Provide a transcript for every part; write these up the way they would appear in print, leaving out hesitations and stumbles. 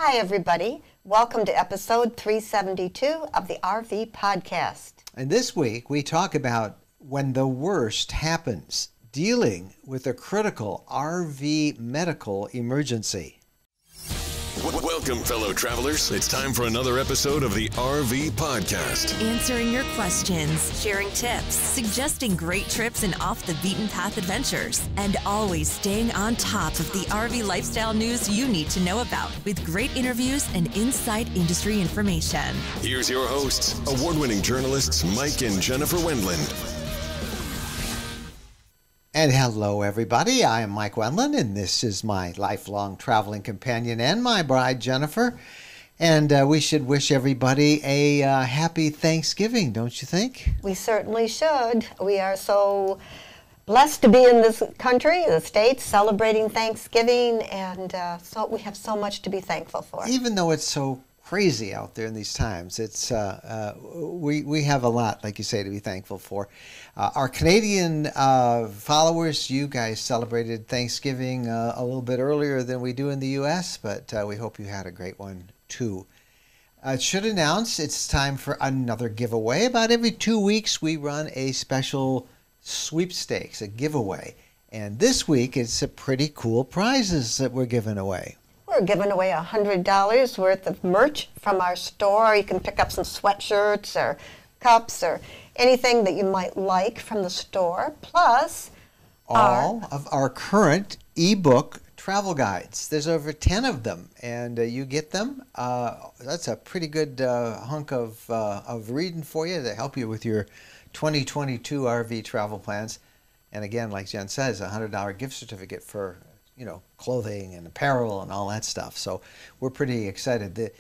Hi, everybody. Welcome to episode 372 of the RV podcast. And this week, we talk about when the worst happens, dealing with a critical RV medical emergency. Welcome, fellow travelers. It's time for another episode of the RV Podcast. Answering your questions, sharing tips, suggesting great trips and off-the-beaten-path adventures, and always staying on top of the RV lifestyle news you need to know about with great interviews and inside industry information. Here's your hosts, award-winning journalists Mike and Jennifer Wendland. And hello, everybody. I am Mike Wendland, and this is my lifelong traveling companion and my bride, Jennifer. And we should wish everybody a happy Thanksgiving, don't you think? We certainly should. We are so blessed to be in this country, the States, celebrating Thanksgiving, and so we have so much to be thankful for. Even though it's so crazy out there in these times, it's we have a lot, like you say, to be thankful for. Our Canadian followers, you guys celebrated Thanksgiving a little bit earlier than we do in the U.S., but we hope you had a great one too. It should announce it's time for another giveaway. About every 2 weeks we run a special sweepstakes, a giveaway, and this week it's a pretty cool prizes that we're giving away. We're giving away $100 worth of merch from our store. You can pick up some sweatshirts or cups or anything that you might like from the store, plus all of our current ebook travel guides. There's over 10 of them, and you get them. That's a pretty good hunk of reading for you to help you with your 2022 RV travel plans. And again, like Jen says, a $100 gift certificate for clothing and apparel and all that stuff. So we're pretty excited. The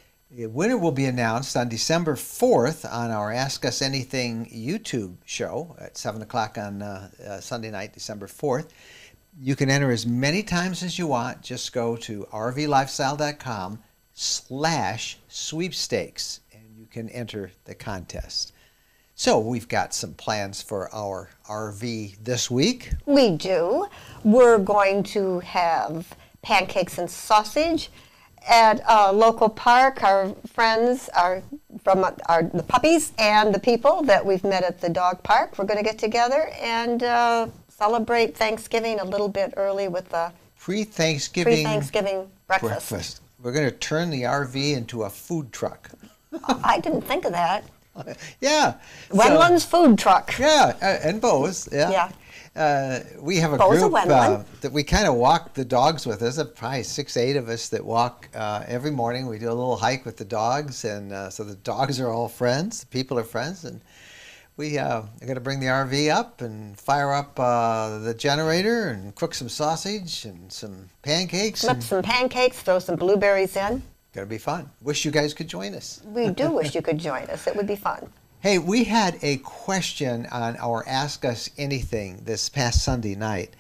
winner will be announced on December 4th on our Ask Us Anything YouTube show at 7 o'clock on Sunday night, December 4th. You can enter as many times as you want. Just go to rvlifestyle.com/sweepstakes and you can enter the contest. So we've got some plans for our RV this week. We do. We're going to have pancakes and sausage at a local park. Our friends are from the puppies and the people that we've met at the dog park. We're going to get together and celebrate Thanksgiving a little bit early with a pre-Thanksgiving breakfast. We're going to turn the RV into a food truck. I didn't think of that. Yeah. Wendland's food truck. Yeah, and Bo's. Yeah. We have a Bo's group that we kind of walk the dogs with. There's probably 6, 8 of us that walk every morning. We do a little hike with the dogs, and so the dogs are all friends. The people are friends, and we are going to bring the RV up and fire up the generator and cook some sausage and some pancakes. Flip some pancakes, throw some blueberries in. Going to be fun. Wish you guys could join us. We do wish you could join us. It would be fun. Hey, we had a question on our Ask Us Anything this past Sunday night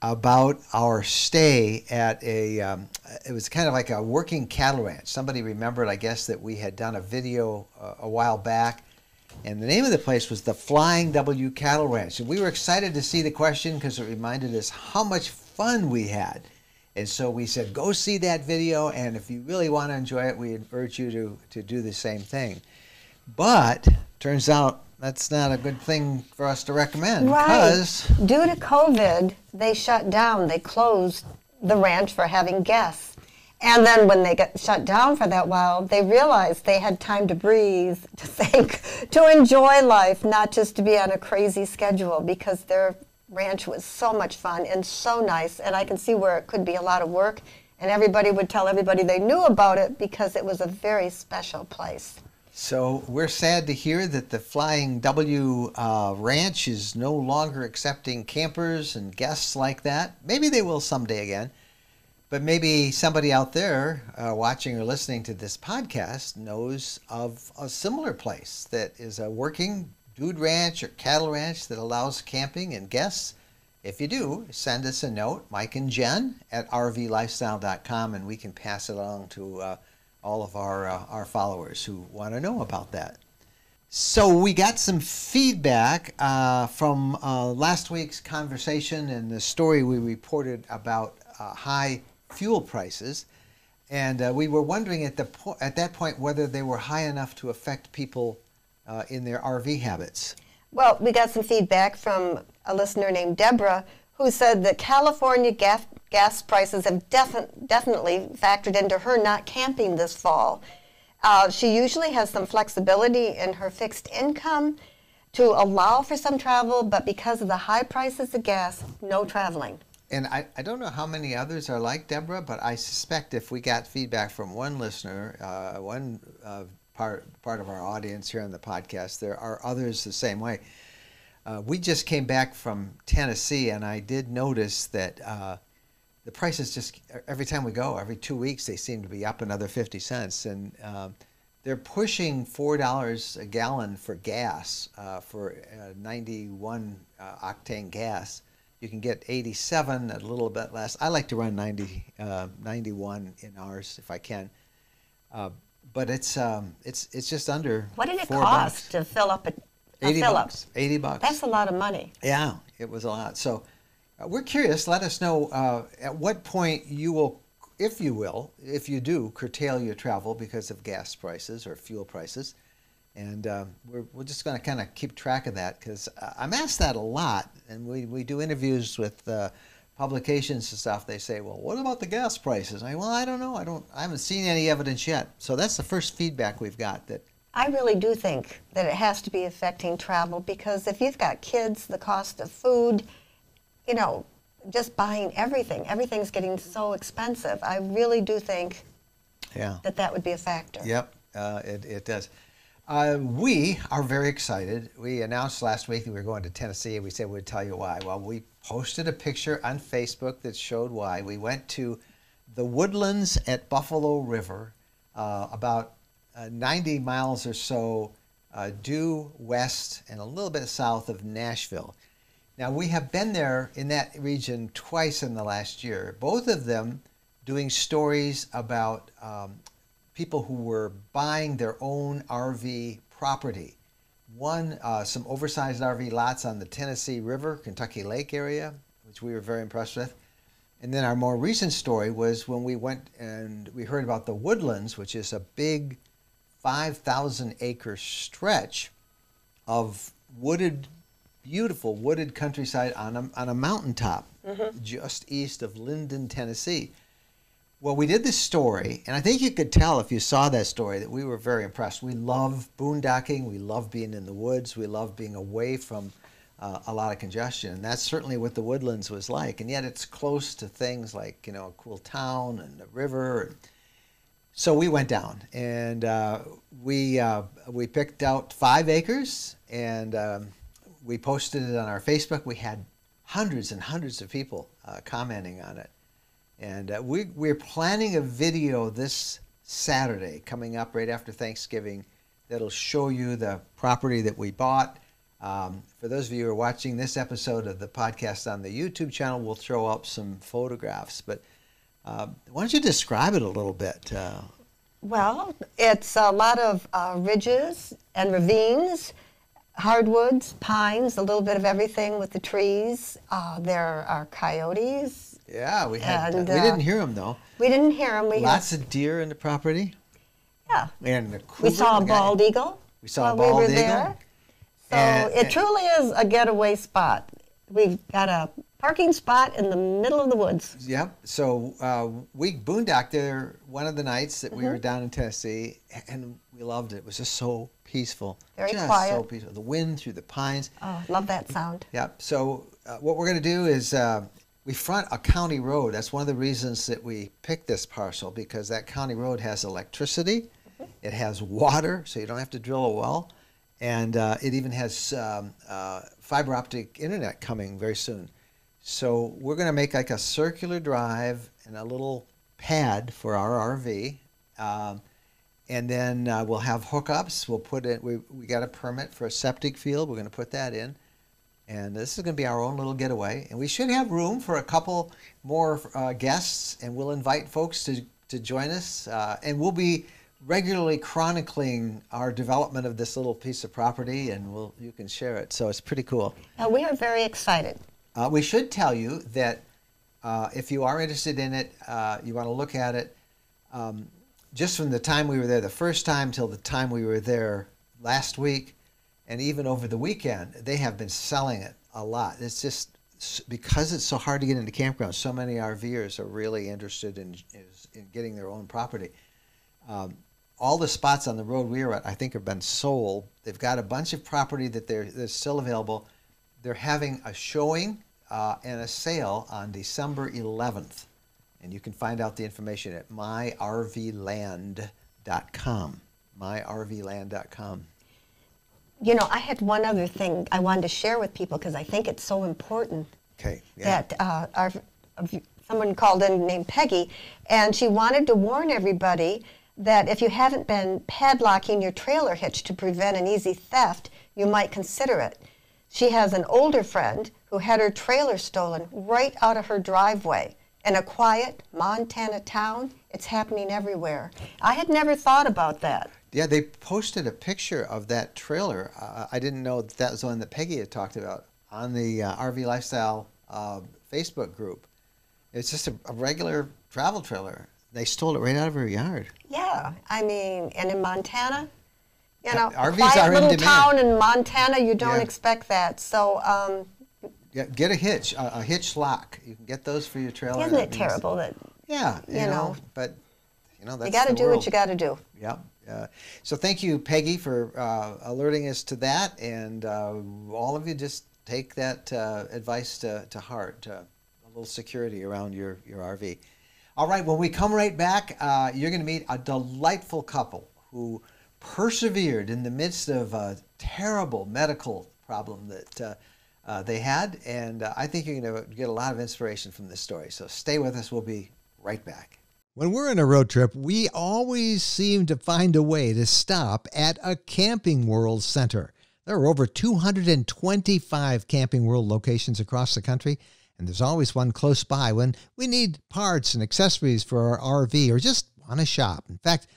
about our stay at it was kind of like a working cattle ranch. Somebody remembered, I guess, that we had done a video a while back, and the name of the place was the Flying W Cattle Ranch. And we were excited to see the question because it reminded us how much fun we had. And so we said, go see that video, and if you really want to enjoy it, we urge you to do the same thing. But turns out that's not a good thing for us to recommend. Right. Because due to COVID, they shut down. They closed the ranch for having guests. And then when they got shut down for that while, they realized they had time to breathe, to think, to enjoy life, not just to be on a crazy schedule, because their ranch was so much fun and so nice, and I can see where it could be a lot of work, and everybody would tell everybody they knew about it because it was a very special place. So we're sad to hear that the Flying W Ranch is no longer accepting campers and guests like that. Maybe they will someday again, but maybe somebody out there watching or listening to this podcast knows of a similar place that is a working dude ranch or cattle ranch that allows camping and guests. If you do, send us a note, Mike and Jen at rvlifestyle.com, and we can pass it along to all of our followers who want to know about that. So we got some feedback from last week's conversation and the story we reported about high fuel prices. And we were wondering at that point whether they were high enough to affect people in their RV habits. Well, we got some feedback from a listener named Deborah who said that California gas prices have definitely factored into her not camping this fall. She usually has some flexibility in her fixed income to allow for some travel, but because of the high prices of gas, no traveling. And I don't know how many others are like Deborah, but I suspect if we got feedback from one listener, one part of our audience here on the podcast, there are others the same way. We just came back from Tennessee, and I did notice that the prices just, every time we go, every 2 weeks, they seem to be up another 50 cents. And they're pushing $4 a gallon for gas, for 91 octane gas. You can get 87, a little bit less. I like to run 91 in ours if I can. But it's just under. What did it $4 cost to fill up a fill-up? $80. That's a lot of money. Yeah, it was a lot. So we're curious. Let us know at what point you will, if you do, curtail your travel because of gas prices or fuel prices. And we're just going to kind of keep track of that because I'm asked that a lot. And we do interviews with publications and stuff. They say, well, what about the gas prices? I don't know. I haven't seen any evidence yet. So that's the first feedback we've got. That I really do think that it has to be affecting travel because if you've got kids, the cost of food, just buying everything's getting so expensive. I really do think that would be a factor. Yep, it does. We are very excited. We announced last week that we were going to Tennessee, and we said we'd tell you why. Well, we posted a picture on Facebook that showed why. We went to the woodlands at Buffalo River, about 90 miles or so due west and a little bit south of Nashville. Now, we have been there in that region twice in the last year, both of them doing stories about people who were buying their own RV property. One, some oversized RV lots on the Tennessee River, Kentucky Lake area, which we were very impressed with. And then our more recent story was when we went and we heard about the Woodlands, which is a big 5,000 acre stretch of beautiful wooded countryside on a mountaintop just east of Linden, Tennessee. Well, we did this story, and I think you could tell if you saw that story that we were very impressed. We love boondocking. We love being in the woods. We love being away from a lot of congestion. And that's certainly what the Woodlands was like. And yet it's close to things like, a cool town and a river. So we went down, and we picked out 5 acres, and we posted it on our Facebook. We had hundreds and hundreds of people commenting on it. And we're planning a video this Saturday coming up right after Thanksgiving that'll show you the property that we bought. For those of you who are watching this episode of the podcast on the YouTube channel, we'll throw up some photographs. But why don't you describe it a little bit? Well, it's a lot of ridges and ravines, hardwoods, pines, a little bit of everything with the trees. There are coyotes. Yeah, we didn't hear them though. We didn't hear them. Lots of deer in the property. Yeah. And we saw a bald eagle. We saw a bald eagle. There. So it truly is a getaway spot. We've got a parking spot in the middle of the woods. Yep. So we boondocked there one of the nights that we were down in Tennessee, and we loved it. It was just so peaceful. Very quiet. So peaceful. The wind through the pines. Oh, love that sound. Yep. So what we're going to do is we front a county road. That's one of the reasons that we picked this parcel, because that county road has electricity. It has water, so you don't have to drill a well. And it even has fiber optic internet coming very soon. So we're going to make like a circular drive and a little pad for our RV. And then we'll have hookups. We'll put it, we got a permit for a septic field. We're going to put that in. And this is going to be our own little getaway. And we should have room for a couple more guests, and we'll invite folks to join us. And we'll be regularly chronicling our development of this little piece of property, and you can share it. So it's pretty cool. We are very excited. We should tell you that if you are interested in it, you want to look at it, Just from the time we were there the first time till the time we were there last week, and even over the weekend, they have been selling it a lot. It's just because it's so hard to get into campgrounds, so many RVers are really interested in getting their own property. All the spots on the road we are at, I think, have been sold. They've got a bunch of property that's still available. They're having a showing and a sale on December 11th. And you can find out the information at myrvland.com. myrvland.com. You know, I had one other thing I wanted to share with people because I think it's so important. Okay. Yeah. That someone called in named Peggy, and she wanted to warn everybody that if you haven't been padlocking your trailer hitch to prevent an easy theft, you might consider it. She has an older friend who had her trailer stolen right out of her driveway. In a quiet Montana town, it's happening everywhere. I had never thought about that. Yeah, they posted a picture of that trailer. I didn't know that was the one that Peggy had talked about on the RV Lifestyle Facebook group. It's just a regular travel trailer. They stole it right out of her yard. Yeah, I mean, and in Montana, you know, RVs quiet are in little demand. town in Montana, you don't Yeah. expect that. So, Yeah, get a hitch, a hitch lock. You can get those for your trailer. isn't That it means- terrible that Yeah, you know, but that's you got to the do world. what you got to do? Yep. So thank you, Peggy, for alerting us to that, and all of you just take that advice to heart. A little security around your RV. All right, when we come right back, you're going to meet a delightful couple who persevered in the midst of a terrible medical problem that they had, and I think you're going to get a lot of inspiration from this story. So stay with us. We'll be right back. When we're on a road trip, we always seem to find a way to stop at a Camping World center. There are over 225 Camping World locations across the country, and there's always one close by when we need parts and accessories for our RV or just want to shop. In fact,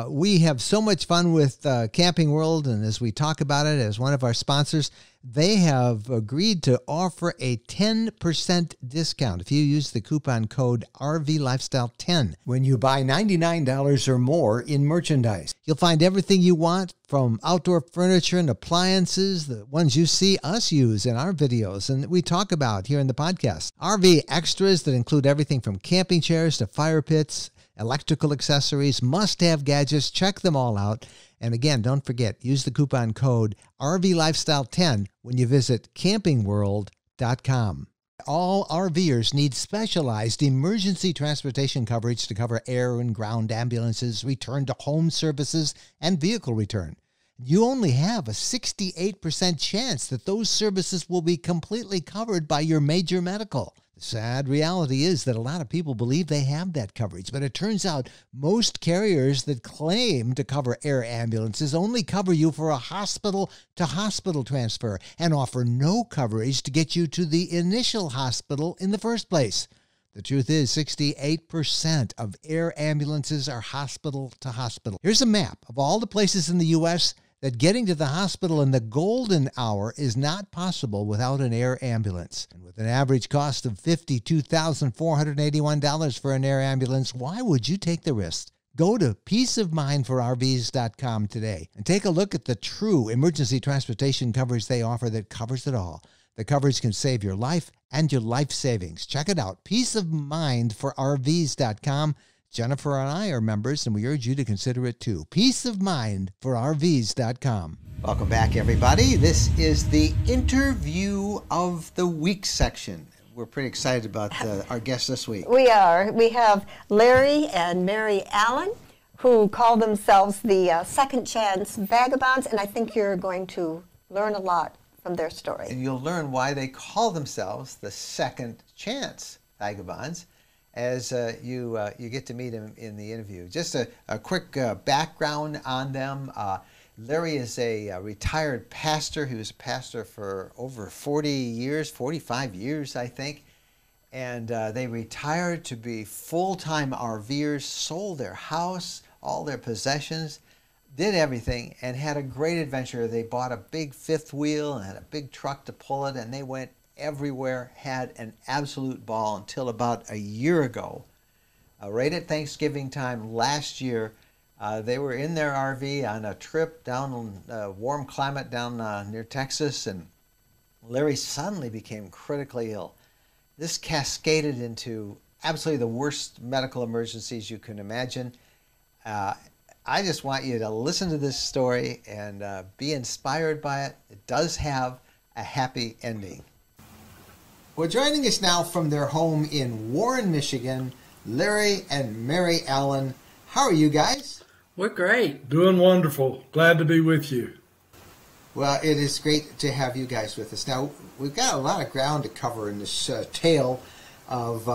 we have so much fun with Camping World, and as we talk about it as one of our sponsors, they have agreed to offer a 10% discount if you use the coupon code RVLifestyle10 when you buy $99 or more in merchandise. You'll find everything you want from outdoor furniture and appliances, the ones you see us use in our videos and we talk about here in the podcast. RV extras that include everything from camping chairs to fire pits, electrical accessories, must-have gadgets. Check them all out. And again, don't forget, use the coupon code RVLifestyle10 when you visit campingworld.com. All RVers need specialized emergency transportation coverage to cover air and ground ambulances, return to home services, and vehicle return. You only have a 68% chance that those services will be completely covered by your major medical. The sad reality is that a lot of people believe they have that coverage, but it turns out most carriers that claim to cover air ambulances only cover you for a hospital-to-hospital transfer and offer no coverage to get you to the initial hospital in the first place. The truth is 68% of air ambulances are hospital-to-hospital. Here's a map of all the places in the U.S. that getting to the hospital in the golden hour is not possible without an air ambulance. And with an average cost of $52,481 for an air ambulance, why would you take the risk? Go to peaceofmindforrvs.com today and take a look at the true emergency transportation coverage they offer that covers it all. The coverage can save your life and your life savings. Check it out, peaceofmindforrvs.com. Jennifer and I are members, and we urge you to consider it too. peaceofmindforrvs.com. Welcome back, everybody. This is the Interview of the Week section. We're pretty excited about our guests this week. We are. We have Larry and Mary Allen, who call themselves the Second Chance Vagabonds, and I think you're going to learn a lot from their story. And you'll learn why they call themselves the Second Chance Vagabonds as you get to meet them in the interview. Just a quick background on them. Larry is a retired pastor. He was a pastor for over 40 years, 45 years, I think. And they retired to be full-time RVers, sold their house, all their possessions, did everything, and had a great adventure. They bought a big fifth wheel and had a big truck to pull it, and they went everywhere, had an absolute ball until about a year ago right at Thanksgiving time last year. They were in their RV on a trip down a warm climate down near Texas, and Larry suddenly became critically ill. This cascaded into absolutely the worst medical emergencies you can imagine. I just want you to listen to this story and be inspired by it. It does have a happy ending. Well, joining us now from their home in Warren, Michigan, Larry and Mary Allen. How are you guys? We're great. Doing wonderful. Glad to be with you. Well, it is great to have you guys with us. Now, we've got a lot of ground to cover in this tale of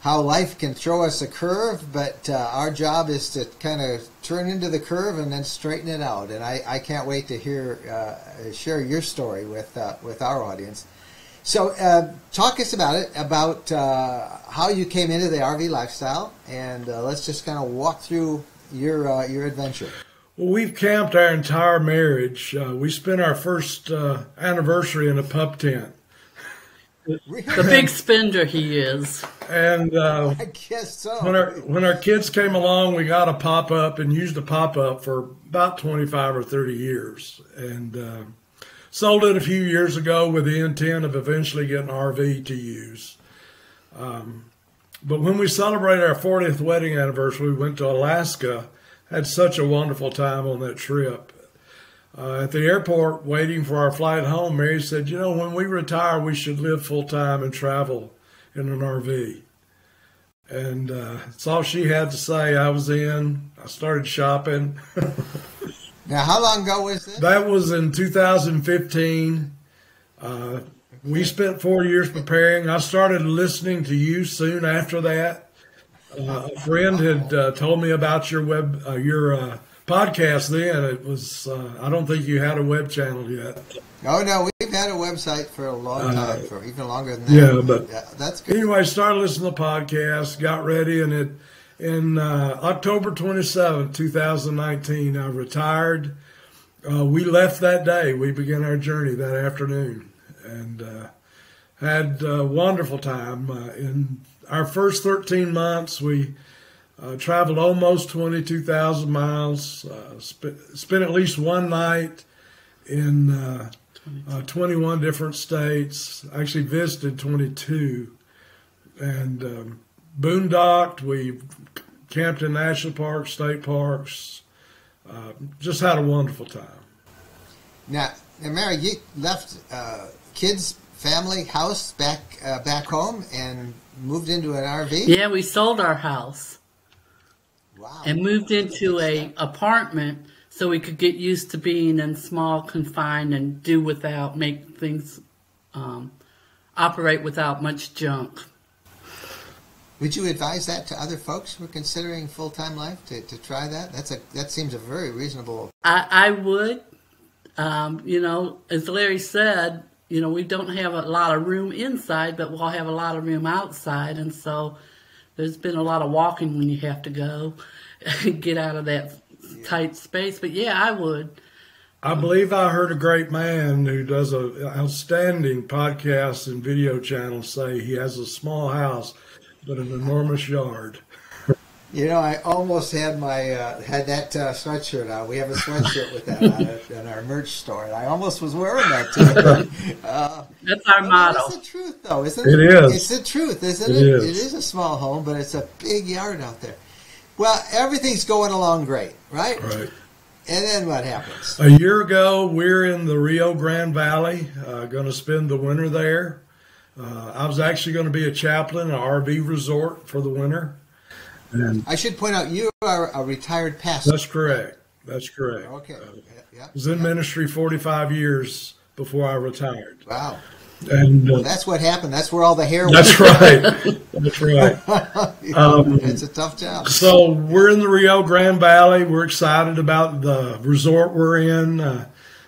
how life can throw us a curve, but our job is to kind of turn into the curve and then straighten it out. And I can't wait to share your story with our audience. So talk us about it, about how you came into the RV lifestyle, and let's just kind of walk through your adventure. Well, we've camped our entire marriage. We spent our first anniversary in a pup tent. The big spender he is. And I guess so. When our kids came along, we got a pop-up and used a pop-up for about 25 or 30 years. And sold it a few years ago with the intent of eventually getting an RV to use. But when we celebrated our 40th wedding anniversary, we went to Alaska. Had such a wonderful time on that trip. At the airport, waiting for our flight home, Mary said, you know, when we retire, we should live full-time and travel in an RV. And that's all she had to say. I was in. I started shopping. Now, how long ago was this? That was in 2015. We spent 4 years preparing. I started listening to you soon after that. A friend had told me about your podcast then. It was, I don't think you had a web channel yet. Oh, no, we've had a website for a long time, for even longer than that. Yeah, but that's good. Anyway, started listening to the podcast, got ready, and in October 27, 2019, I retired. We left that day. We began our journey that afternoon and had a wonderful time. In our first 13 months, we traveled almost 22,000 miles, spent at least one night in 21 different states, actually visited 22, and boondocked. We camped in national parks, state parks, just had a wonderful time. Now, Mary, you left kids, family, house back home and moved into an RV? Yeah, we sold our house. Wow. And moved into a apartment so we could get used to being in small, confined, and make things operate without much junk. Would you advise that to other folks who are considering full-time life to try that? That seems a very reasonable. I would. You know, as Larry said, you know, we don't have a lot of room inside, but we'll have a lot of room outside, and so there's been a lot of walking when you have to go get out of that tight space. But yeah, I would. I believe I heard a great man who does an outstanding podcast and video channel say he has a small house but an enormous yard. You know, I almost had that sweatshirt on. We have a sweatshirt with that on it in our merch store, and I almost was wearing that too. That's our motto. That's the truth, though, isn't it? It is. It's the truth, isn't it? It is. It is a small home, but it's a big yard out there. Well, everything's going along great, right? Right. And then what happens? A year ago, we're in the Rio Grande Valley, going to spend the winter there. I was actually going to be a chaplain at an RV resort for the winter. And I should point out, you are a retired pastor. That's correct. That's correct. Okay. I was in ministry 45 years before I retired. Wow. And well, that's what happened. That's where all the hair was. That's right. That's right. It's a tough job. So we're in the Rio Grande Valley. We're excited about the resort we're in.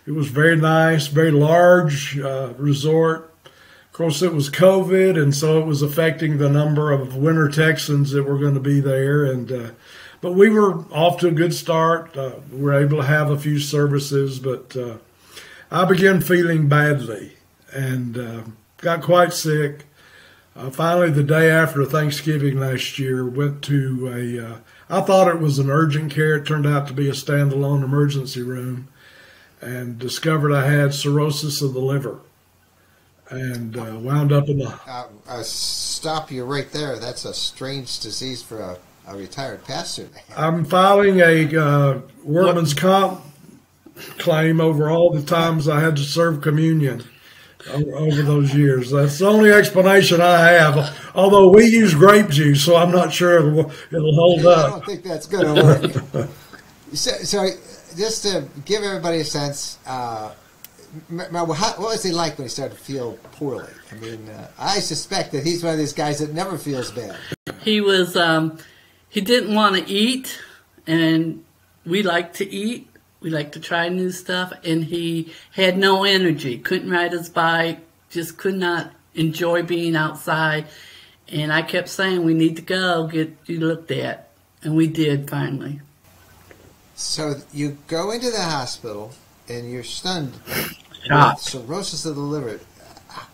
It was very nice, very large resort. Of course, it was COVID, and so it was affecting the number of winter Texans that were going to be there. And but we were off to a good start. We were able to have a few services, but I began feeling badly and got quite sick. Finally, the day after Thanksgiving last year, went to I thought it was an urgent care. It turned out to be a standalone emergency room, and discovered I had cirrhosis of the liver, and wound up in the... I'll stop you right there. That's a strange disease for a retired pastor. I'm filing a workman's comp claim over all the times I had to serve communion over those years. That's the only explanation I have, although we use grape juice, so I'm not sure it'll hold up. I don't think that's going to work. So just to give everybody a sense, what was he like when he started to feel poorly? I mean, I suspect that he's one of these guys that never feels bad. He was, he didn't want to eat, and we like to eat. We like to try new stuff, and he had no energy, couldn't ride his bike, just could not enjoy being outside. And I kept saying, we need to go get you looked at, and we did finally. So you go into the hospital, and you're stunned Shocked. with cirrhosis of the liver.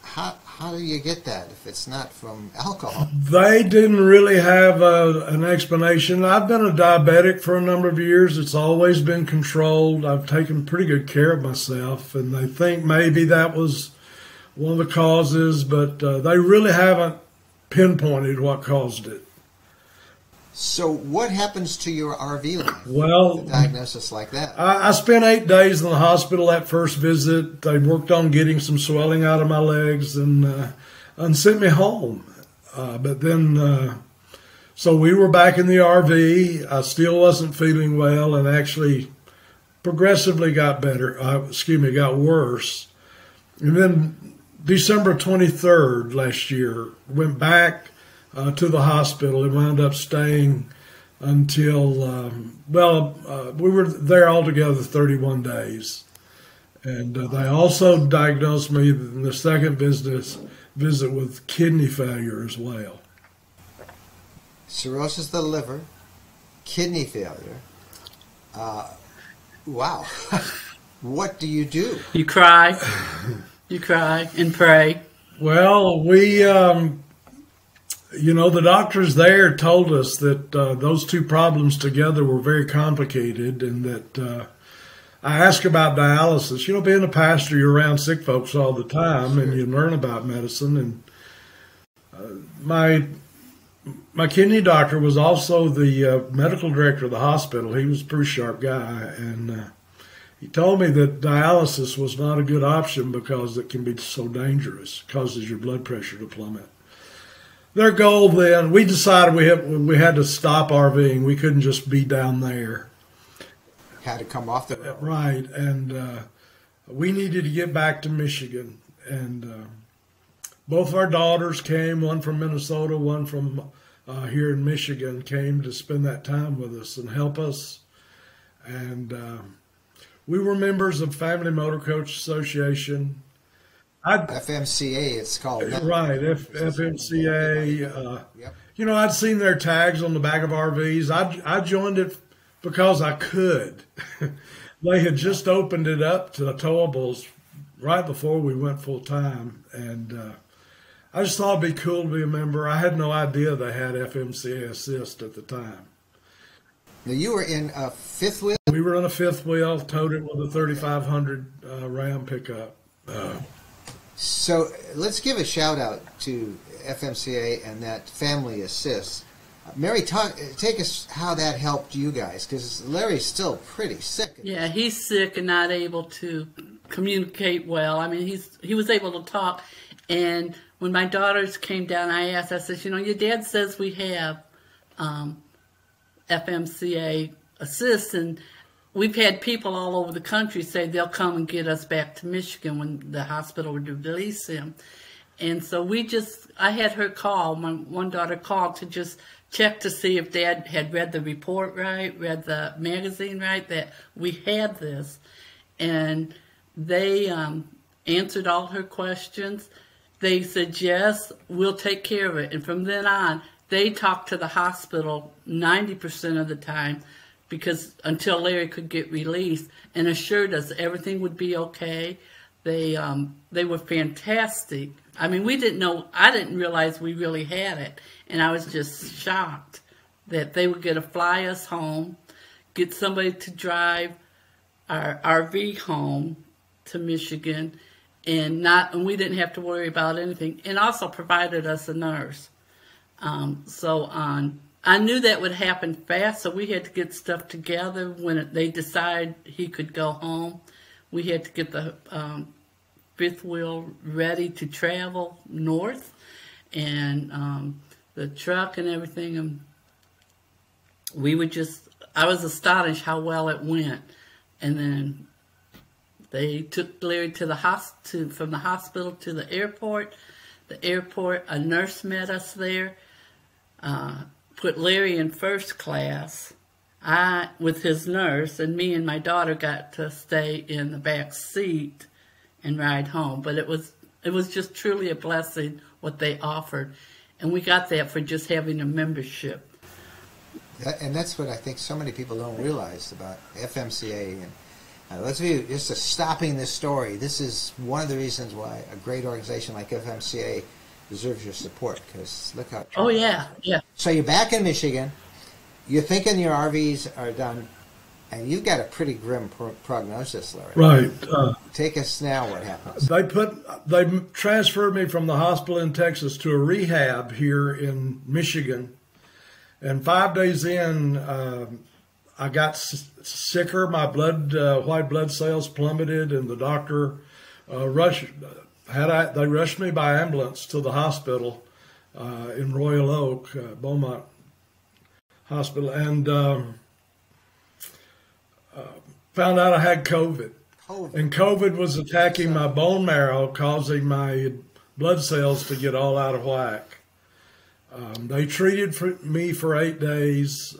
How do you get that if it's not from alcohol? They didn't really have an explanation. I've been a diabetic for a number of years. It's always been controlled. I've taken pretty good care of myself, and they think maybe that was one of the causes, but they really haven't pinpointed what caused it. So what happens to your RV life? Well, with a diagnosis like that. I spent 8 days in the hospital that first visit. They worked on getting some swelling out of my legs and sent me home. But then, so we were back in the RV. I still wasn't feeling well, and actually progressively got better. Got worse. And then December 23rd last year, went back to the hospital and wound up staying until, we were there altogether 31 days. And they also diagnosed me in the second visit with kidney failure as well. Cirrhosis of the liver, kidney failure. Wow. What do? You cry. You cry and pray. Well, we... the doctors there told us that those two problems together were very complicated, and that I asked about dialysis. Being a pastor, you're around sick folks all the time, and you learn about medicine. And my kidney doctor was also the medical director of the hospital. He was a pretty sharp guy, and he told me that dialysis was not a good option because it can be so dangerous. It causes your blood pressure to plummet. Their goal then, we decided we had to stop RVing. We couldn't just be down there. Had to come off the road. Right, and we needed to get back to Michigan. And both our daughters came, one from Minnesota, one from here in Michigan, came to spend that time with us and help us. And we were members of Family Motor Coach Association. FMCA, it's called. Right, FMCA. Yep. I'd seen their tags on the back of RVs. I joined it because I could. They had just opened it up to the towables right before we went full time, and I just thought it'd be cool to be a member. I had no idea they had FMCA Assist at the time. Now you were in a fifth wheel? We were on a fifth wheel, towed it with a 3500 Ram pickup. So let's give a shout out to FMCA and that Family Assist. Mary, take us how that helped you guys, because Larry's still pretty sick. Yeah, he's sick and not able to communicate well. I mean, he was able to talk, and when my daughters came down, I said, your dad says we have FMCA Assist, and we've had people all over the country say they'll come and get us back to Michigan when the hospital would release him. And so I had her call, my one daughter called to just check to see if Dad had read the report right, read the magazine right, that we had this. And they answered all her questions. They said, yes, we'll take care of it. And from then on, they talked to the hospital 90% of the time, because until Larry could get released, and assured us everything would be okay. They were fantastic I mean, we didn't know, I didn't realize we really had it. And I was just shocked that they were going to fly us home, get somebody to drive our RV home to Michigan, and we didn't have to worry about anything, and also provided us a nurse. I knew that would happen fast, so we had to get stuff together when they decided he could go home. We had to get the fifth wheel ready to travel north, and the truck and everything. And I was astonished how well it went. And then they took Larry to the from the hospital to the airport. The airport, a nurse met us there. Put Larry in first class, with his nurse, and me and my daughter got to stay in the back seat and ride home. But it was just truly a blessing what they offered, and we got that for just having a membership. And that's what I think so many people don't realize about FMCA. And let's be just stopping this story. This is one of the reasons why a great organization like FMCA deserves your support, because look how. Oh yeah. So you're back in Michigan. You're thinking your RVs are done, and you've got a pretty grim prognosis, Larry. Right. Take us now. What happens? They transferred me from the hospital in Texas to a rehab here in Michigan, and 5 days in, I got sicker. My white blood cells plummeted, and the doctor they rushed me by ambulance to the hospital in Royal Oak, Beaumont Hospital, and found out I had COVID. And COVID was attacking my bone marrow, causing my blood cells to get all out of whack. They treated me for 8 days.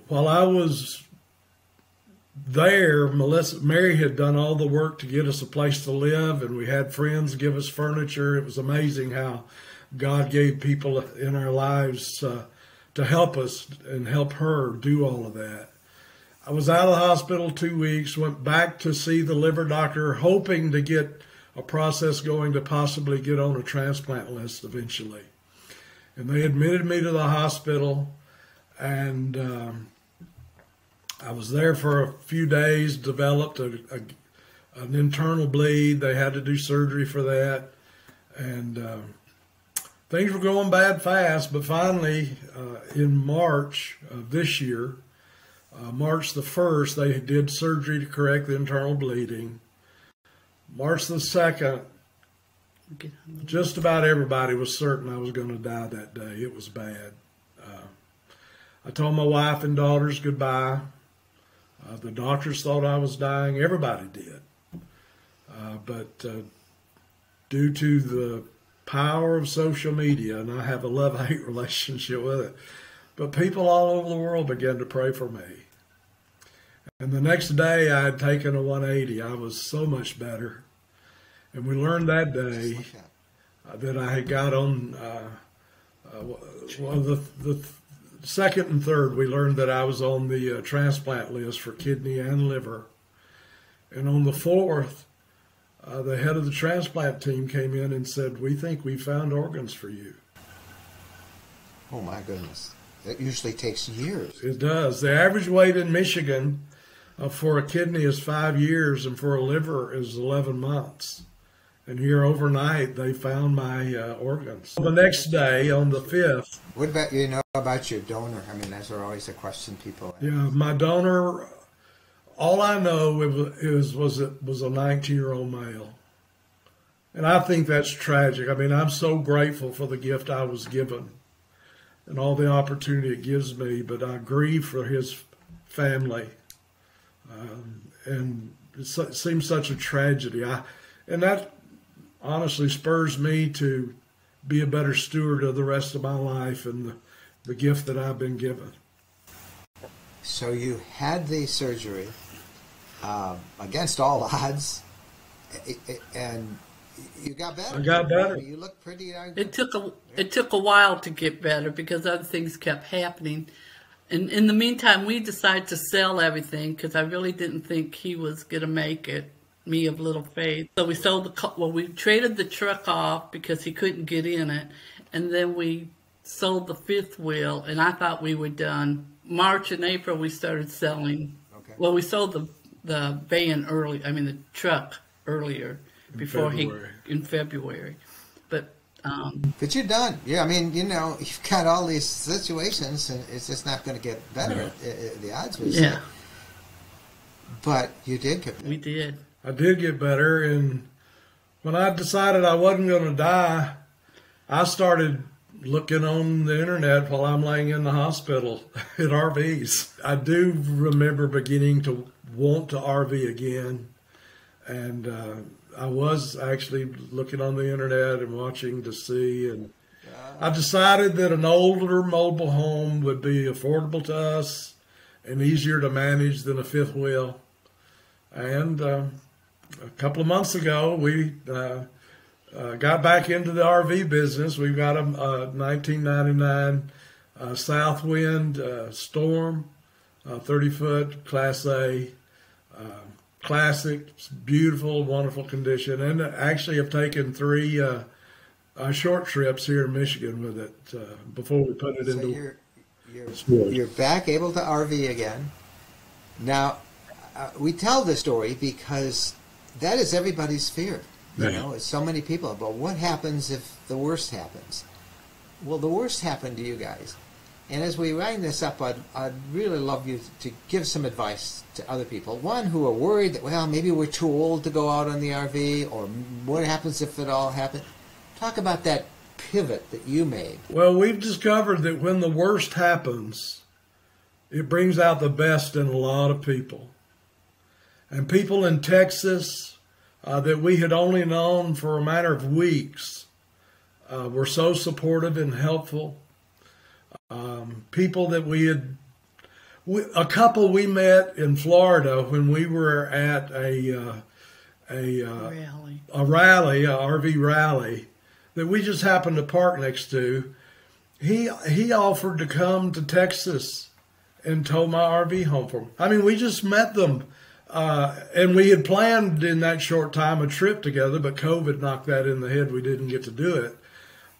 While I was there, Mary had done all the work to get us a place to live, and we had friends give us furniture. It was amazing how God gave people in our lives to help us and help her do all of that. I was out of the hospital 2 weeks, went back to see the liver doctor, hoping to get a process going to possibly get on a transplant list eventually. And they admitted me to the hospital, and I was there for a few days, developed an internal bleed. They had to do surgery for that. And things were going bad fast, but finally, in March of this year, March the 1st, they did surgery to correct the internal bleeding. March the 2nd, just about everybody was certain I was going to die that day. It was bad. I told my wife and daughters goodbye. The doctors thought I was dying. Everybody did. But due to the power of social media, and I have a love-hate relationship with it, but people all over the world began to pray for me. And the next day I had taken a 180. I was so much better. And we learned that day that I had got on, the second and third, we learned that I was on the transplant list for kidney and liver. And on the fourth, the head of the transplant team came in and said, "We think we found organs for you." Oh my goodness. That usually takes years. It does. The average wait in Michigan for a kidney is 5 years, and for a liver is 11 months. And here overnight, they found my organs. The next day, on the 5th. What about about your donor? I mean, that's always a question people ask. Yeah, my donor, all I know was a 19-year-old male. And I think that's tragic. I mean, I'm so grateful for the gift I was given and all the opportunity it gives me, but I grieve for his family. And it seems such a tragedy. And that honestly spurs me to be a better steward of the rest of my life and the gift that I've been given. So you had the surgery against all odds, and you got better. I got better. You look pretty. It took a while to get better because other things kept happening. And in the meantime, we decided to sell everything because I really didn't think he was going to make it. me of little faith. So we sold we traded the truck off because he couldn't get in it, and then we sold the fifth wheel, and I thought we were done. March and April we started selling. Okay. Well, we sold the van early. I mean the truck earlier in February. But you're done. Yeah, I mean, you've got all these situations, and it's just not going to get better. The odds would say. Yeah. But you did get better. We did. I did get better, and when I decided I wasn't going to die, I started looking on the internet while I'm laying in the hospital at RVs. I do remember beginning to want to RV again, and I was actually looking on the internet and watching to see, and I decided that an older mobile home would be affordable to us and easier to manage than a fifth wheel. And a couple of months ago, we got back into the RV business. We've got a 1999 Southwind Storm, 30-foot Class A. Classic, beautiful, wonderful condition, and actually have taken 3 short trips here in Michigan with it before we put it into. You're back able to RV again. Now, we tell the story because that is everybody's fear. It's so many people. But what happens if the worst happens? Well, the worst happened to you guys. And as we wind this up, I'd really love you to give some advice to other people. One, who are worried that, well, maybe we're too old to go out on the RV, or what happens if it all happens. Talk about that pivot that you made. Well, we've discovered that when the worst happens, it brings out the best in a lot of people. And people in Texas that we had only known for a matter of weeks were so supportive and helpful. People that a couple we met in Florida when we were at a rally, a RV rally that we just happened to park next to. He offered to come to Texas and tow my RV home for me. I mean, we just met them, and we had planned in that short time a trip together, but COVID knocked that in the head. We didn't get to do it.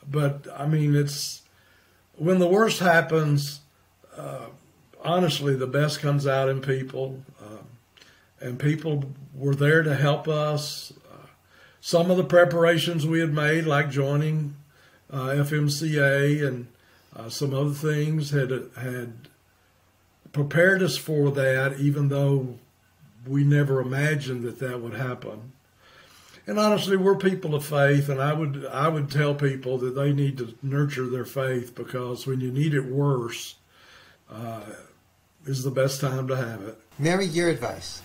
But I mean, when the worst happens, honestly, the best comes out in people, and people were there to help us. Some of the preparations we had made, like joining FMCA and some other things, had prepared us for that, even though we never imagined that would happen. And honestly, we're people of faith, and I would tell people that they need to nurture their faith, because when you need it worse, is the best time to have it. Mary, your advice.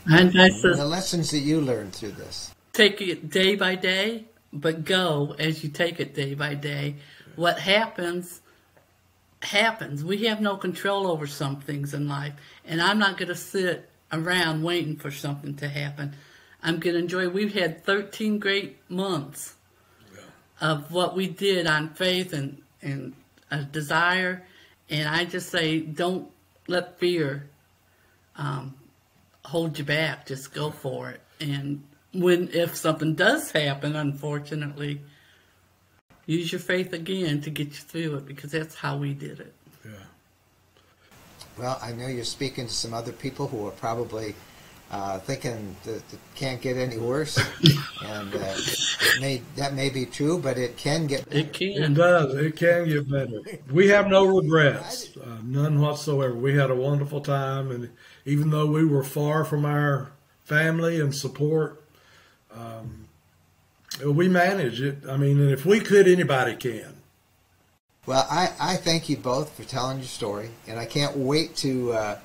The lessons that you learned through this. Take it day by day, but go as you take it day by day. What happens, happens. We have no control over some things in life, and I'm not going to sit around waiting for something to happen. I'm going to enjoy. We've had 13 great months of what we did on faith and a desire. And I just say, don't let fear hold you back. Just go for it. And if something does happen, unfortunately, use your faith again to get you through it, because that's how we did it. Yeah. Well, I know you're speaking to some other people who are probably thinking that it can't get any worse, and that may be true, but it can get better. It can. It does. It can get better. We have no regrets, none whatsoever. We had a wonderful time, and even though we were far from our family and support, we managed it. I mean, and if we could, anybody can. Well, I thank you both for telling your story, and I can't wait to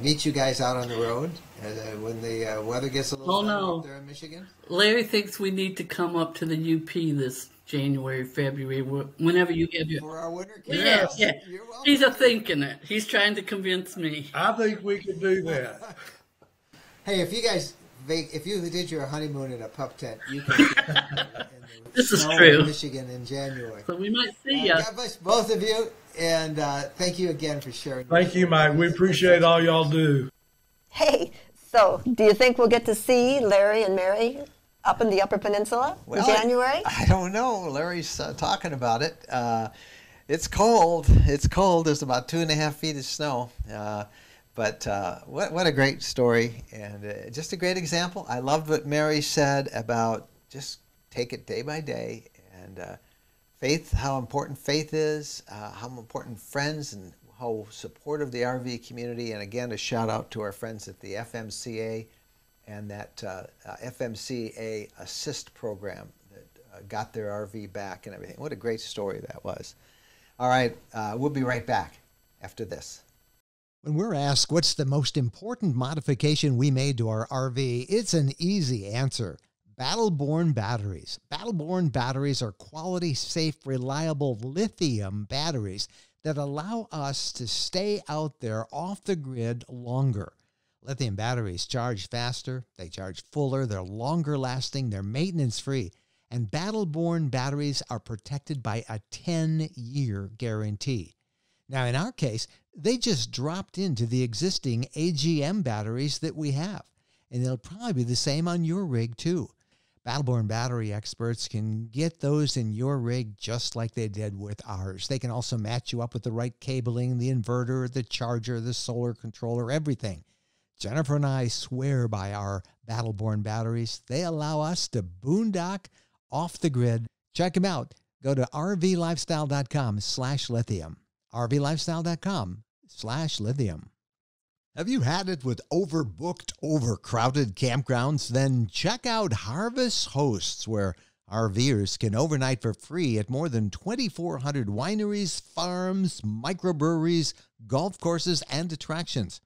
meet you guys out on the road when the weather gets a little sunny up there in Michigan. Larry thinks we need to come up to the UP this January, February, whenever you have your... For our winter camp? Yes. Yeah. You're welcome. He's thinking it. He's trying to convince me. I think we could do that. Hey, if you did your honeymoon in a pup tent, you can get in This is snow true. in Michigan in January. So we might see you. God bless both of you, and thank you again for sharing. Thank you, Mike. We appreciate all y'all do. Hey, So, do you think we'll get to see Larry and Mary up in the Upper Peninsula in January? I don't know. Larry's talking about it. It's cold. It's cold. There's about 2.5 feet of snow. But what a great story, and just a great example. I loved what Mary said about just take it day by day, and faith, how important faith is, how important friends, and how supportive the RV community. And again, a shout out to our friends at the FMCA and that FMCA Assist program that got their RV back and everything. What a great story that was. All right, we'll be right back after this. When we're asked what's the most important modification we made to our RV, it's an easy answer. Battleborn Batteries. Battleborn Batteries are quality, safe, reliable lithium batteries that allow us to stay out there off the grid longer. Lithium batteries charge faster, they charge fuller, they're longer lasting, they're maintenance free, and Battleborn batteries are protected by a 10-year guarantee. Now, in our case, they just dropped into the existing AGM batteries that we have, and they'll probably be the same on your rig too. Battleborn battery experts can get those in your rig just like they did with ours. They can also match you up with the right cabling, the inverter, the charger, the solar controller, everything. Jennifer and I swear by our Battleborn batteries. They allow us to boondock off the grid. Check them out. Go to rvlifestyle.com/lithium. rvlifestyle.com/lithium. Have you had it with overbooked, overcrowded campgrounds? Then check out Harvest Hosts, where RVers can overnight for free at more than 2,400 wineries, farms, microbreweries, golf courses, and attractions.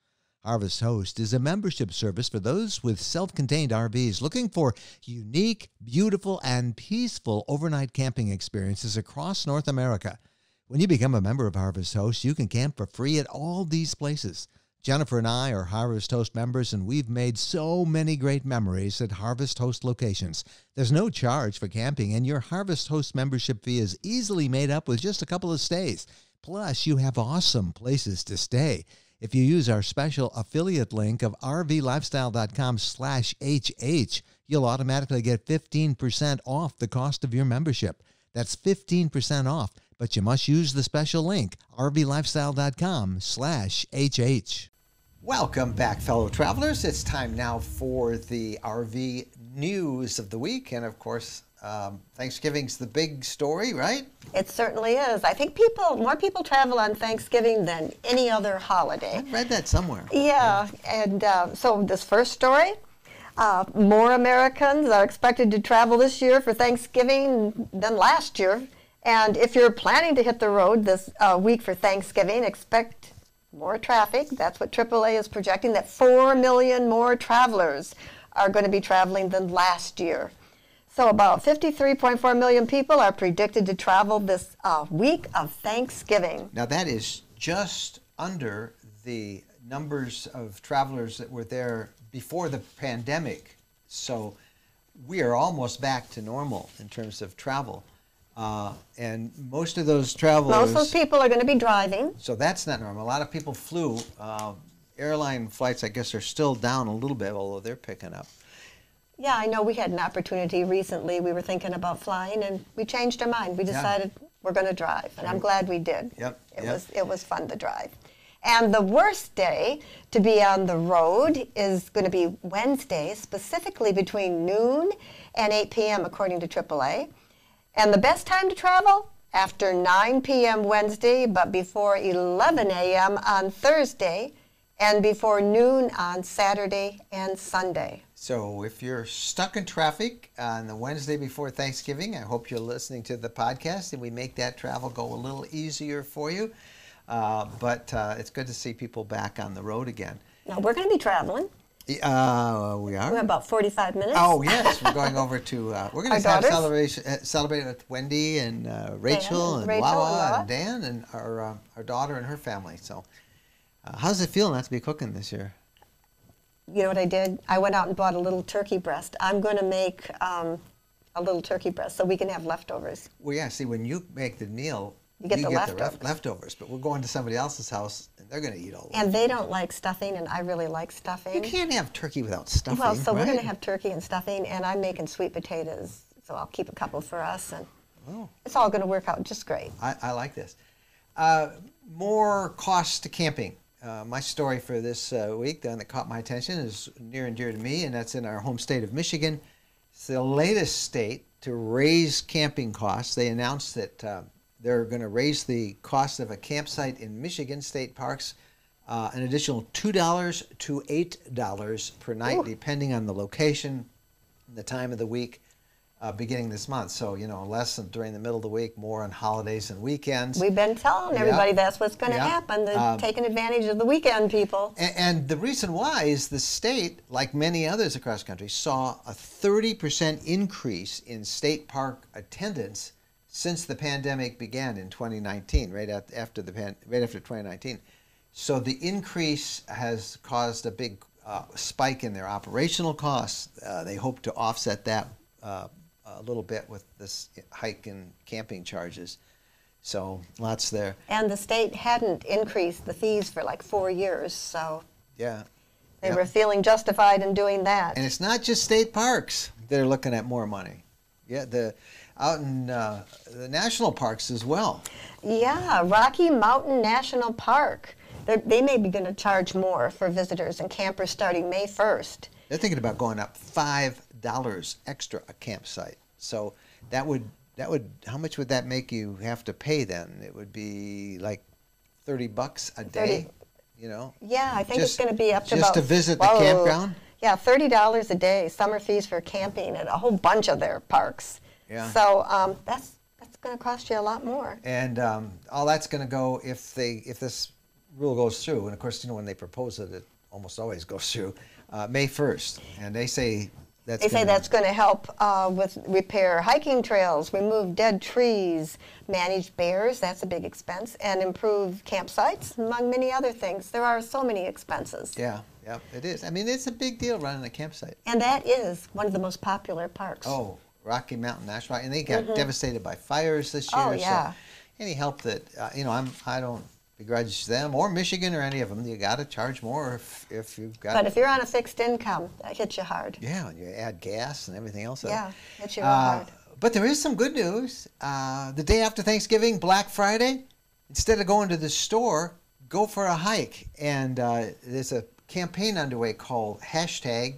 Harvest Host is a membership service for those with self-contained RVs looking for unique, beautiful, and peaceful overnight camping experiences across North America. When you become a member of Harvest Host, you can camp for free at all these places. Jennifer and I are Harvest Host members, and we've made so many great memories at Harvest Host locations. There's no charge for camping, and your Harvest Host membership fee is easily made up with just a couple of stays. Plus, you have awesome places to stay. If you use our special affiliate link of rvlifestyle.com/HH, you'll automatically get 15% off the cost of your membership. That's 15% off, but you must use the special link, rvlifestyle.com/HH. Welcome back, fellow travelers. It's time now for the RV news of the week. And of course, Thanksgiving's the big story, right? It certainly is. I think more people travel on Thanksgiving than any other holiday. I read that somewhere. Yeah, and so this first story, more Americans are expected to travel this year for Thanksgiving than last year. And if you're planning to hit the road this week for Thanksgiving, expect more traffic. That's what AAA is projecting, that 4 million more travelers are going to be traveling than last year. So about 53.4 million people are predicted to travel this week of Thanksgiving. Now that is just under the numbers of travelers that were there before the pandemic. So we are almost back to normal in terms of travel. And most of those travelers... Most of those people are going to be driving. So that's not normal. A lot of people flew. Airline flights, I guess, are still down a little bit, although they're picking up. Yeah, I know we had an opportunity recently. We were thinking about flying, and we changed our mind. We decided we're going to drive, and I'm glad we did. It was fun to drive. And the worst day to be on the road is going to be Wednesday, specifically between noon and 8 p.m., according to AAA. And the best time to travel? After 9 p.m. Wednesday, but before 11 a.m. on Thursday, and before noon on Saturday and Sunday. So if you're stuck in traffic on the Wednesday before Thanksgiving, I hope you're listening to the podcast and we make that travel go a little easier for you. But it's good to see people back on the road again. Now, we're going to be traveling. We are? We have about 45 minutes. Oh, yes. We're going over to, we're going to have celebrate with Wendy and Rachel and Wawa and Dan and our daughter and her family. So how's it feel not to be cooking this year? You know what I did? I went out and bought a little turkey breast. I'm going to make a little turkey breast so we can have leftovers. Well, yeah. See, when you make the meal, You get the leftovers. leftovers. But we're going to somebody else's house, and they're going to eat all of it. And they don't like stuffing, and I really like stuffing. You can't have turkey without stuffing, Well, so right? we're going to have turkey and stuffing, and I'm making sweet potatoes, so I'll keep a couple for us, and it's all going to work out just great. I like this. More costs to camping. My story for this week, the one that caught my attention, is near and dear to me, and that's in our home state of Michigan. It's the latest state to raise camping costs. They announced that they're going to raise the cost of a campsite in Michigan state parks an additional $2 to $8 per night, depending on the location and the time of the week, beginning this month. So, less than during the middle of the week, more on holidays and weekends. We've been telling everybody that's what's going to happen. They're taking advantage of the weekend people. And the reason why is the state, like many others across the country, saw a 30% increase in state park attendance since the pandemic began in 2019, right after 2019. So the increase has caused a big spike in their operational costs. They hope to offset that a little bit with this hike in camping charges. So lots there. And the state hadn't increased the fees for like 4 years, so they were feeling justified in doing that. And it's not just state parks that are looking at more money. Yeah, out in the national parks as well. Yeah, Rocky Mountain National Park. They may be going to charge more for visitors and campers starting May 1st. They're thinking about going up $5 extra a campsite. So that would how much would that make you have to pay then? It would be like $30 a day, Yeah, I think it's going to be up to just about... to visit the campground? Yeah, $30 a day, summer fees for camping at a whole bunch of their parks. Yeah. So that's going to cost you a lot more. And all that's going to go if this rule goes through. And of course, when they propose it, it almost always goes through May 1st. And they say that's going to help with repair hiking trails, remove dead trees, manage bears, that's a big expense, and improve campsites, among many other things. There are so many expenses. Yeah, it is. I mean, it's a big deal running a campsite. And that is one of the most popular parks. Oh, Rocky Mountain National Park. And they got devastated by fires this year. Oh, yeah. So any help that, I don't begrudge them or Michigan or any of them. You got to charge more if you've got. But if you're on a fixed income, that hits you hard. Yeah, and you add gas and everything else. Yeah, hits you real hard. But there is some good news. The day after Thanksgiving, Black Friday, instead of going to the store, go for a hike. And there's a campaign underway called hashtag,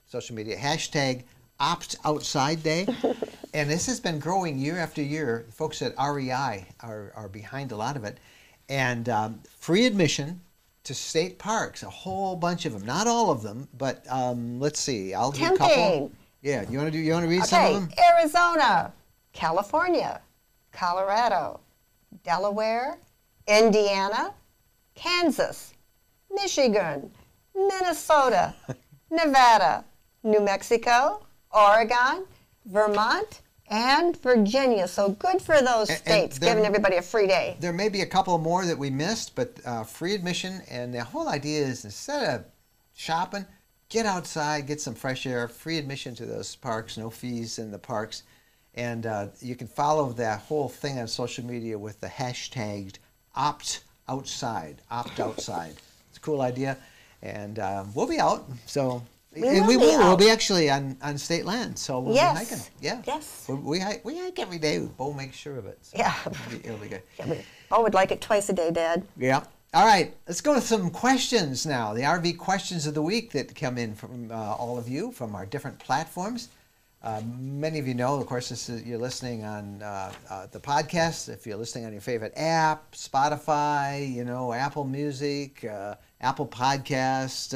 social media, hashtag Opt Outside Day. And this has been growing year after year. Folks at REI are behind a lot of it. And free admission to state parks, a whole bunch of them. Not all of them, but let's see. I'll do a couple. Yeah, you want to read some of them? Arizona, California, Colorado, Delaware, Indiana, Kansas, Michigan, Minnesota, Nevada, New Mexico, Oregon, Vermont, and Virginia. So good for those states, giving everybody a free day. There may be a couple more that we missed, but free admission. And the whole idea is instead of shopping, get outside, get some fresh air, free admission to those parks, no fees in the parks. And you can follow that whole thing on social media with the hashtag Opt Outside. Opt Outside. It's a cool idea. And we'll be out. So. We'll be actually on state land, so we'll be hiking. Yeah. Yes. We hike every day. Bo makes sure of it. So yeah. It'll be good. Yeah, Bo would like it twice a day, Dad. Yeah. All right. Let's go to some questions now. The RV questions of the week that come in from all of you from our different platforms. Many of you know, of course, you're listening on the podcast. If you're listening on your favorite app, Spotify, Apple Music, Apple Podcast,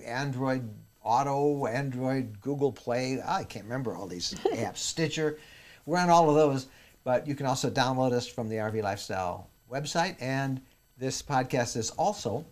Android Auto, Android, Google Play. I can't remember all these apps. Stitcher. We're on all of those, but you can also download us from the RV Lifestyle website, and this podcast is also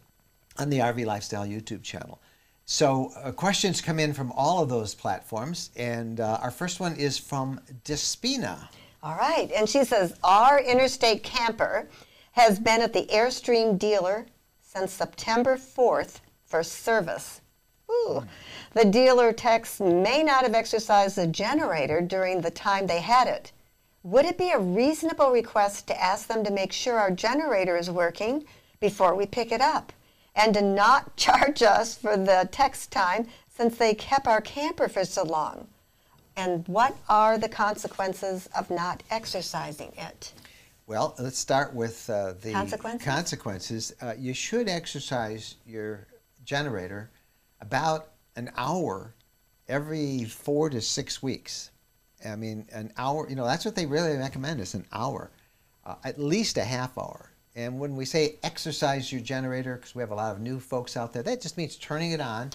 on the RV Lifestyle YouTube channel. So questions come in from all of those platforms, and our first one is from Despina. All right, and she says, our interstate camper has been at the Airstream dealer since September 4th for service. Ooh. The dealer techs may not have exercised the generator during the time they had it. would it be a reasonable request to ask them to make sure our generator is working before we pick it up and to not charge us for the text time since they kept our camper for so long? And what are the consequences of not exercising it? Well, let's start with the Consequences? You should exercise your generator about an hour every 4 to 6 weeks. I mean, an hour, that's what they really recommend is an hour, at least a half hour. And when we say exercise your generator, because we have a lot of new folks out there, that just means turning it on,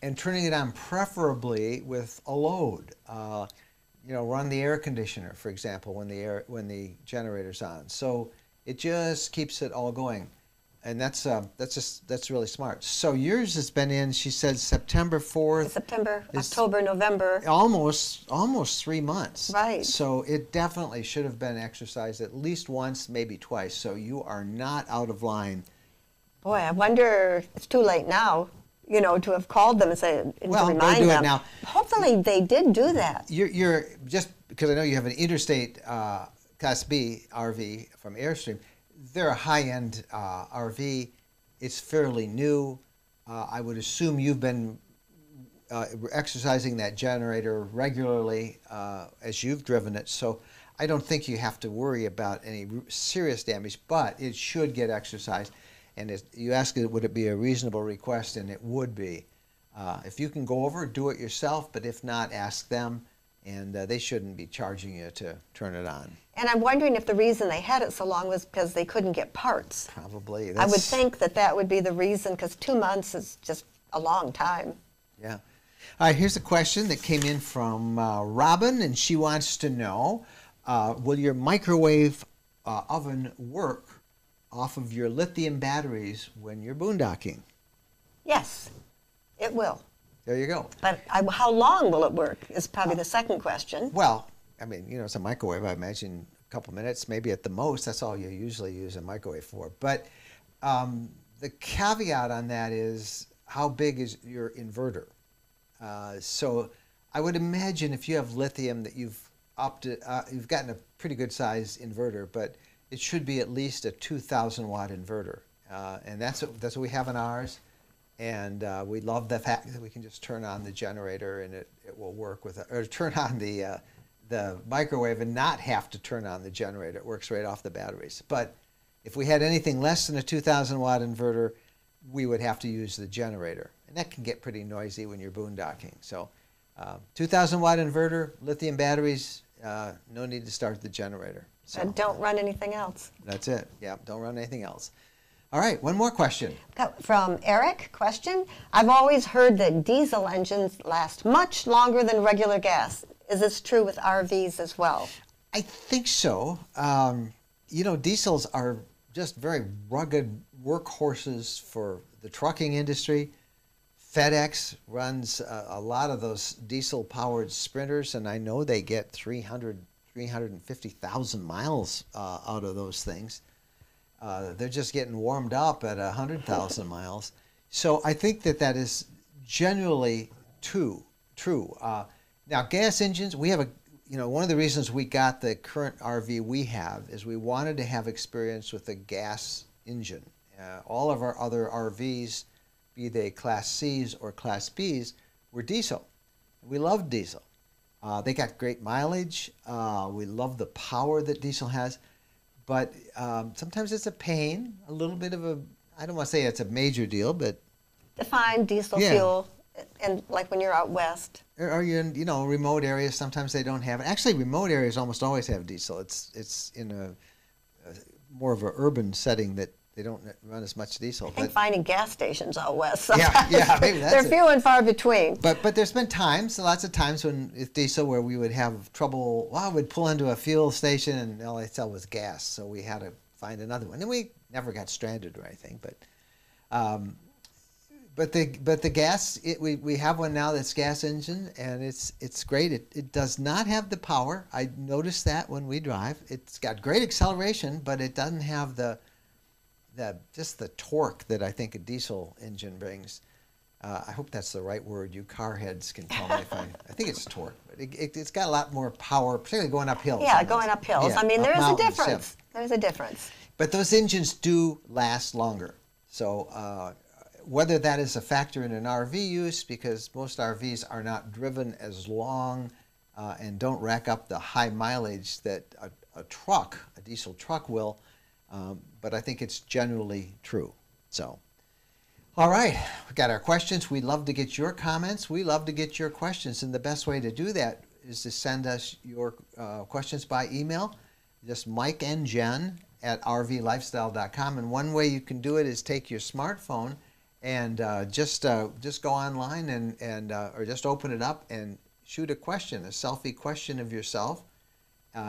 and turning it on preferably with a load. Run the air conditioner, for example, when the generator's on. So it just keeps it all going, and that's really smart. So yours has been in, she said, September 4th. September, October, November. Almost 3 months. Right. So it definitely should have been exercised at least once, maybe twice. So you are not out of line. Boy, I wonder, it's too late now, to have called them and said, Well, to go remind do them. it now. Hopefully they did do that. You're just because I know you have an interstate Class B RV from Airstream. They're a high-end RV. It's fairly new. I would assume you've been exercising that generator regularly as you've driven it. So I don't think you have to worry about any serious damage, but it should get exercised. And you ask it, would it be a reasonable request? And it would be. If you can go over, do it yourself. But if not, ask them. And they shouldn't be charging you to turn it on. And I'm wondering if the reason they had it so long was because they couldn't get parts. Probably. I would think that would be the reason, because 2 months is just a long time. Yeah. All right, here's a question that came in from Robin, and she wants to know, will your microwave oven work off of your lithium batteries when you're boondocking? Yes, it will. There you go. But how long will it work is probably the second question. Well, I mean, it's a microwave. I imagine a couple minutes, maybe at the most. That's all you usually use a microwave for. But the caveat on that is, how big is your inverter? So I would imagine if you have lithium that you've gotten a pretty good size inverter, but it should be at least a 2,000 watt inverter, and that's what we have in ours. And we love the fact that we can just turn on the generator and it will work with it, or turn on the microwave and not have to turn on the generator. It works right off the batteries. But if we had anything less than a 2,000 watt inverter, we would have to use the generator, and that can get pretty noisy when you're boondocking. So 2,000 watt inverter, lithium batteries, no need to start the generator. So And don't run anything else. that's it. Yeah, don't run anything else. All right, one more question. From Eric, question. I've always heard that diesel engines last much longer than regular gas. Is this true with RVs as well? I think so. Diesels are just very rugged workhorses for the trucking industry. FedEx runs a lot of those diesel-powered sprinters, and I know they get 350,000 miles out of those things. They're just getting warmed up at 100,000 miles. So I think that is generally true. Now, gas engines, we have one of the reasons we got the current RV we have is we wanted to have experience with a gas engine. All of our other RVs, be they Class Cs or Class Bs, were diesel. We loved diesel. They got great mileage. We love the power that diesel has. But sometimes it's a pain, a little bit of I don't want to say it's a major deal, but... Define diesel fuel, and like when you're out west. Or you're in, remote areas, sometimes they don't have it. Actually, remote areas almost always have diesel. It's in a more of an urban setting that they don't run as much diesel. I think finding gas stations out west. Yeah, maybe that's They're few and far between. But there's been lots of times when with diesel where we would have trouble. Well, we'd pull into a fuel station and all they sell was gas, so we had to find another one. And we never got stranded or anything. But the gas, we have one now that's gas engine, and it's great. It does not have the power. I noticed that when we drive. It's got great acceleration, but it doesn't have the torque that I think a diesel engine brings. I hope that's the right word. You car heads can tell me if I think it's torque, but it's got a lot more power, particularly going up hills. Yeah, going up hills. Yeah, I mean, up there is a mountains, difference. There's a difference. But those engines do last longer. So whether that is a factor in an RV use, because most RVs are not driven as long and don't rack up the high mileage that a diesel truck will, but I think it's generally true. So, all right, we got our questions. We love to get your comments. We love to get your questions, and the best way to do that is to send us your questions by email. Just Mike and Jen at rvlifestyle.com, and one way you can do it is take your smartphone and just go online and or just open it up and shoot a question, a selfie question of yourself,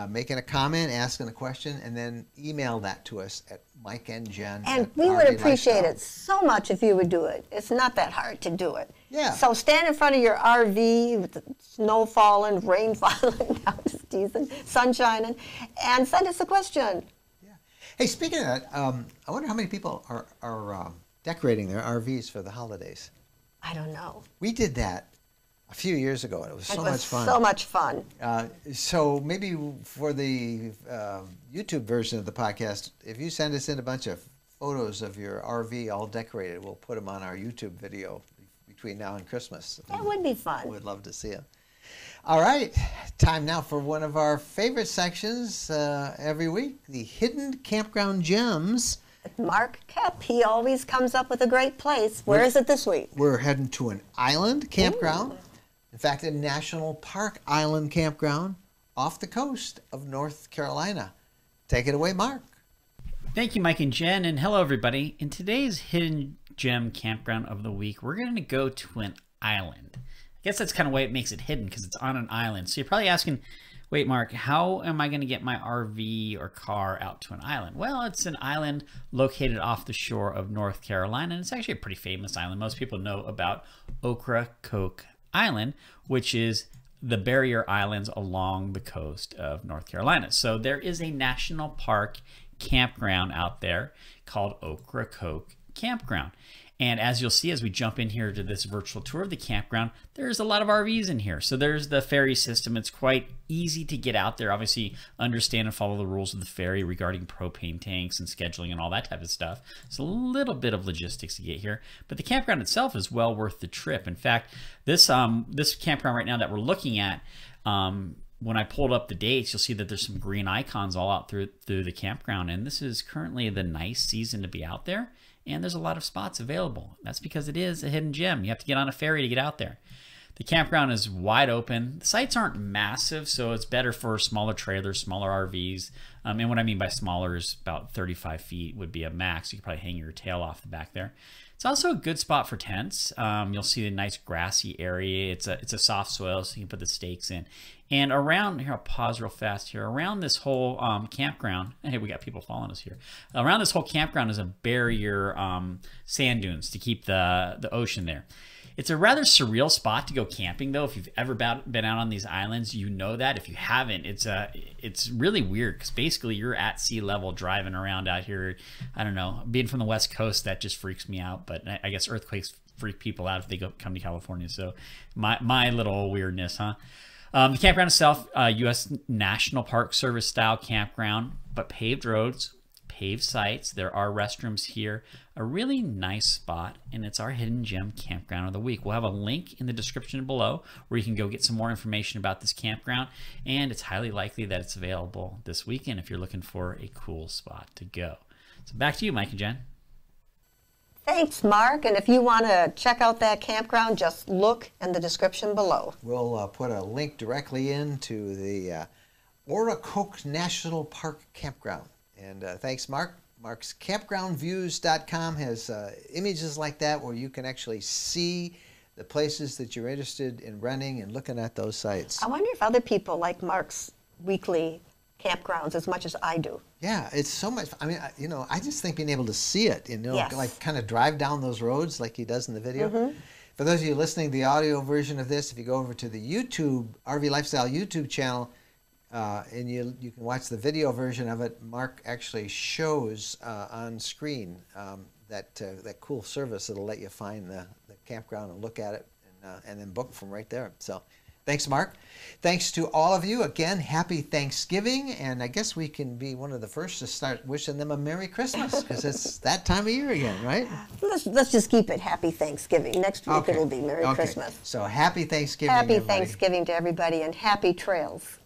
making a comment, asking a question, and then email that to us at Mike and Jen. And we would appreciate it so much if you would do it. It's not that hard to do it. Yeah. So stand in front of your RV with the snow falling, rain falling, now just teasing, sun shining, and send us a question. Yeah. Hey, speaking of that, I wonder how many people are decorating their RVs for the holidays. I don't know. We did that a few years ago, and it was so much fun. So much fun. So maybe for the YouTube version of the podcast, if you send us in a bunch of photos of your RV all decorated, we'll put them on our YouTube video between now and Christmas. That would be fun. We'd love to see them. All right, time now for one of our favorite sections every week, the Hidden Campground Gems. Mark Kep, he always comes up with a great place. Where is it this week? We're heading to an island campground. Ooh. In fact, a national park island campground off the coast of North Carolina. Take it away, Mark. Thank you, Mike and Jen, and hello, everybody. In today's Hidden Gem Campground of the Week, we're going to go to an island. I guess that's kind of why it makes it hidden, because it's on an island. So you're probably asking, wait, Mark, how am I going to get my RV or car out to an island? Well, it's an island located off the shore of North Carolina, and it's actually a pretty famous island. Most people know about Ocracoke Island, which is the barrier islands along the coast of North Carolina. So there is a national park campground out there called Ocracoke Campground. And as you'll see as we jump in here to this virtual tour of the campground, there's a lot of RVs in here. So there's the ferry system. It's quite easy to get out there. Obviously, understand and follow the rules of the ferry regarding propane tanks and scheduling and all that type of stuff. It's a little bit of logistics to get here, but the campground itself is well worth the trip. In fact, this campground right now that we're looking at, when I pulled up the dates, you'll see that there's some green icons all out through the campground, and this is currently the nice season to be out there. And there's a lot of spots available. That's because it is a hidden gem. You have to get on a ferry to get out there. The campground is wide open. The sites aren't massive, so it's better for smaller trailers, smaller RVs. And what I mean by smaller is about 35 feet would be a max. You could probably hang your tail off the back there. It's also a good spot for tents. You'll see a nice grassy area. It's a soft soil, so you can put the stakes in. And around here, I'll pause real fast here. Around this whole campground, hey, we got people following us here. Around this whole campground is a barrier sand dunes to keep the ocean there. It's a rather surreal spot to go camping, though. If you've ever been out on these islands, you know that. If you haven't, it's really weird because basically you're at sea level driving around out here. I don't know. Being from the West Coast, that just freaks me out. But I guess earthquakes freak people out if they come to California. So my little weirdness, huh? The campground itself, U.S. National Park Service style campground, but paved roads, paved sites. There are restrooms here. A really nice spot, and it's our Hidden Gem Campground of the Week. We'll have a link in the description below where you can go get some more information about this campground, and it's highly likely that it's available this weekend if you're looking for a cool spot to go. So back to you, Mike and Jen. Thanks, Mark. And if you want to check out that campground, just look in the description below. We'll put a link directly into the Ocracoke National Park Campground. And thanks, Mark. Mark's campgroundviews.com has images like that where you can actually see the places that you're interested in renting and looking at those sites. I wonder if other people like Mark's weekly campgrounds as much as I do. Yeah, it's so much. I mean, I just think being able to see it, Yes. like kind of drive down those roads like he does in the video. Mm-hmm. For those of you listening to the audio version of this, if you go over to the YouTube, RV Lifestyle YouTube channel, and you can watch the video version of it, Mark actually shows on screen that cool service that'll let you find the campground and look at it and then book from right there. So thanks, Mark. Thanks to all of you. Again, happy Thanksgiving. And I guess we can be one of the first to start wishing them a Merry Christmas because it's that time of year again, right? Let's just keep it Happy Thanksgiving. Next week it'll be Merry Christmas. So happy Thanksgiving, Happy everybody. Thanksgiving to everybody and happy trails.